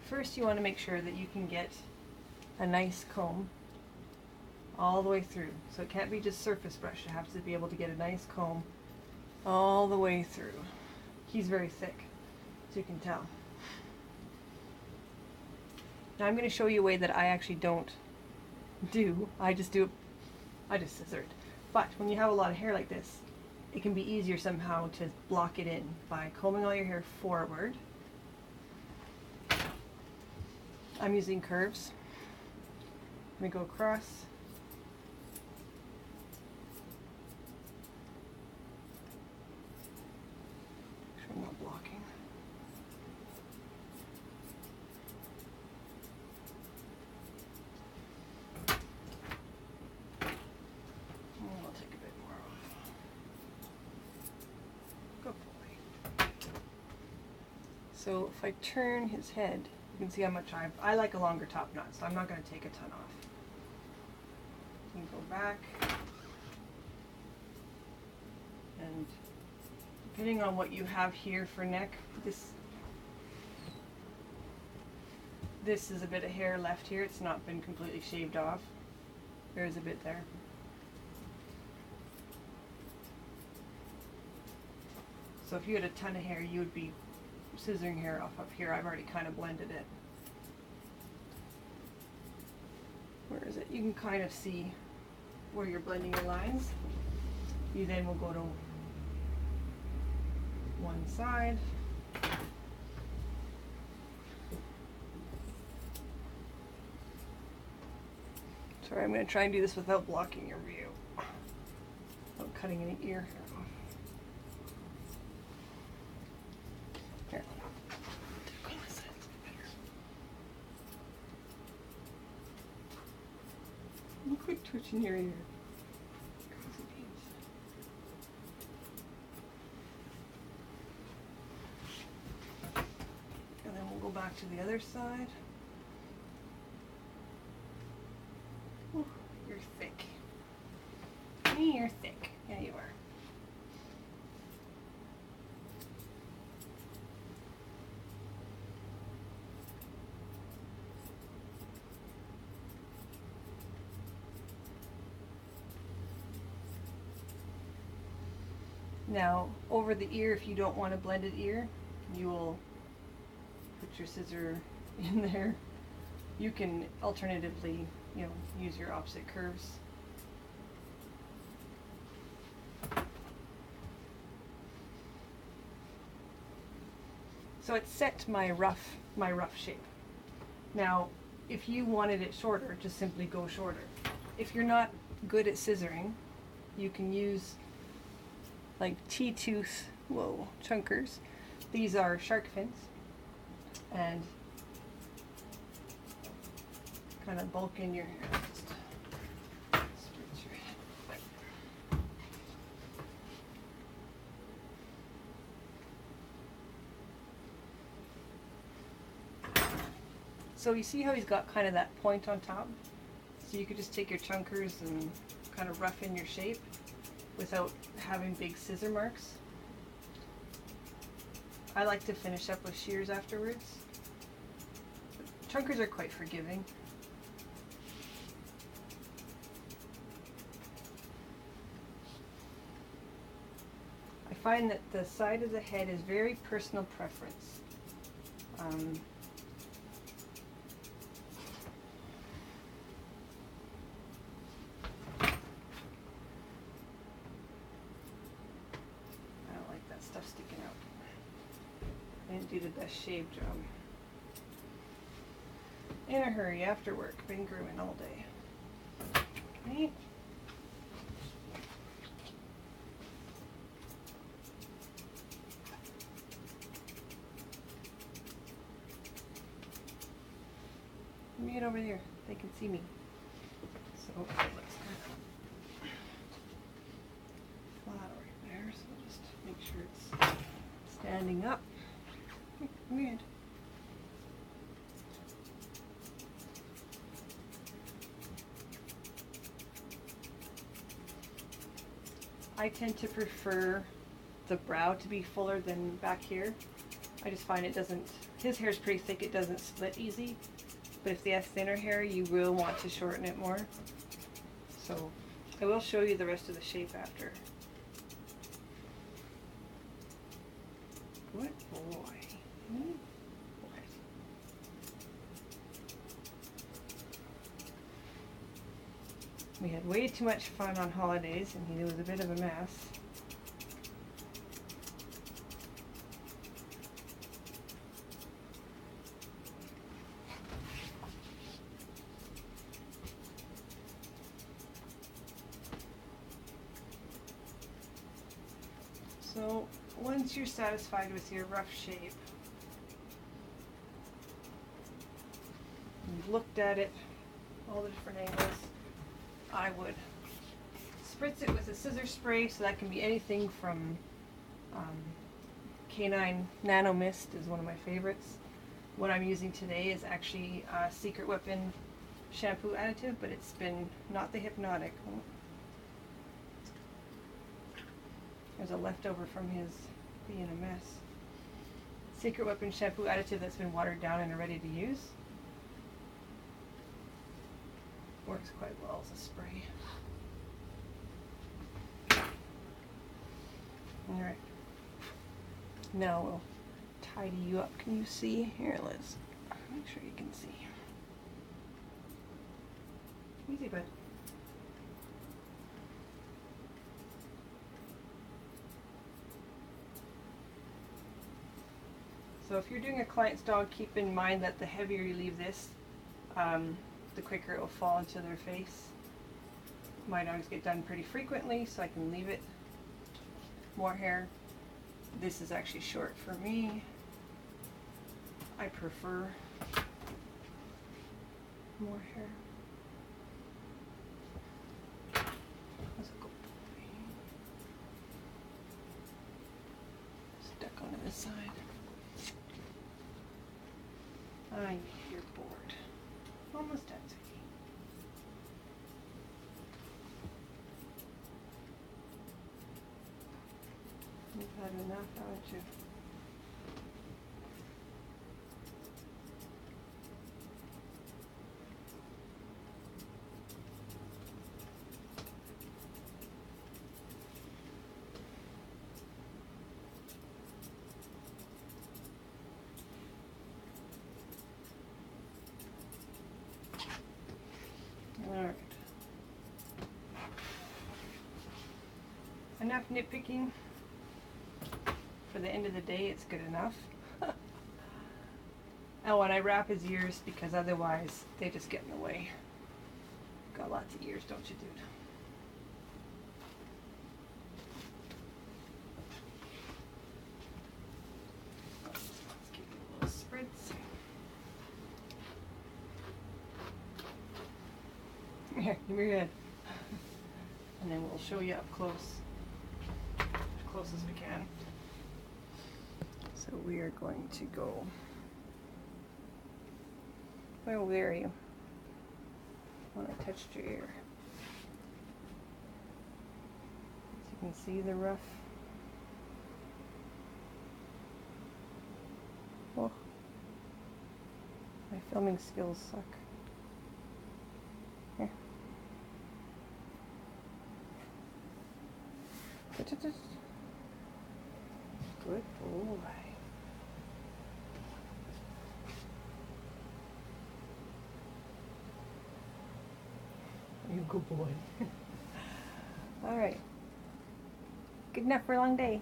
First you want to make sure that you can get a nice comb all the way through. So it can't be just surface brush, you have to be able to get a nice comb all the way through. He's very thick, as you can tell. Now I'm going to show you a way that I actually don't do. I just scissor it. But when you have a lot of hair like this, it can be easier somehow to block it in by combing all your hair forward. I'm using curves. I'm going to go across. Make sure I'm not blocking. I'll take a bit more off. Good boy. So if I turn his head, you can see how much I like a longer top knot, so I'm not going to take a ton off. You can go back, and depending on what you have here for neck, this is a bit of hair left here. It's not been completely shaved off. There is a bit there. So if you had a ton of hair, you would be scissoring hair off up here. I've already kind of blended it. Where is it? You can kind of see where you're blending your lines. You then will go to one side. Sorry, I'm going to try and do this without blocking your view. Without cutting any ear hair off. Here. Quit twitching your ear. And then we'll go back to the other side. Ooh, you're thick. You're thick. Yeah, you are. Now, over the ear, if you don't want a blended ear, you will put your scissor in there. You can alternatively, use your opposite curves. So it set my rough shape. Now, if you wanted it shorter, just simply go shorter. If you're not good at scissoring, you can use like T-tooth, chunkers. These are shark fins, and kind of bulk in your hair. So you see how he's got kind of that point on top? So you could just take your chunkers and kind of rough in your shape without having big scissor marks. I like to finish up with shears afterwards. Chunkers are quite forgiving. I find that the side of the head is very personal preference. Sticking out. I didn't do the best shave job. In a hurry after work, been grooming all day. Okay. Let me get over here. They can see me. So it looks kind of flat right there. So just make sure it's standing up. Weird. I tend to prefer the brow to be fuller than back here. I just find it doesn't his hair is pretty thick, it doesn't split easy, but if they have thinner hair, you will want to shorten it more. So I will show you the rest of the shape after. Good boy. Good boy. We had way too much fun on holidays and he was a bit of a mess. So once you're satisfied with your rough shape, you've looked at it, all the different angles, I would spritz it with a scissor spray, so that can be anything from Canine Nano Mist is one of my favorites. What I'm using today is actually a Secret Weapon shampoo additive, but it's been not the hypnotic. There's a leftover from his being a mess. Secret Weapon shampoo additive that's been watered down and ready to use. Works quite well as a spray. Alright. Now we'll tidy you up. Can you see? Here, Liz. Make sure you can see. Easy, bud. So if you're doing a client's dog, keep in mind that the heavier you leave this, the quicker it will fall into their face. My dogs get done pretty frequently, so I can leave it. More hair. This is actually short for me. I prefer more hair. Let's go. Stuck onto this side. You're bored. Almost done, Ziggy. You've had enough, haven't you? Alright. Enough nitpicking. For the end of the day, it's good enough. Oh, and I wrap his ears because otherwise they just get in the way. Got lots of ears, don't you, dude? Let's give you a little spritz. Here, give me your head. And then we'll show you up close. As close as we can. So we are going to go. Where are you? When I touched your ear. So you can see the rough. Oh, my filming skills suck. Here. Good boy. You good boy. All right. Good enough for a long day.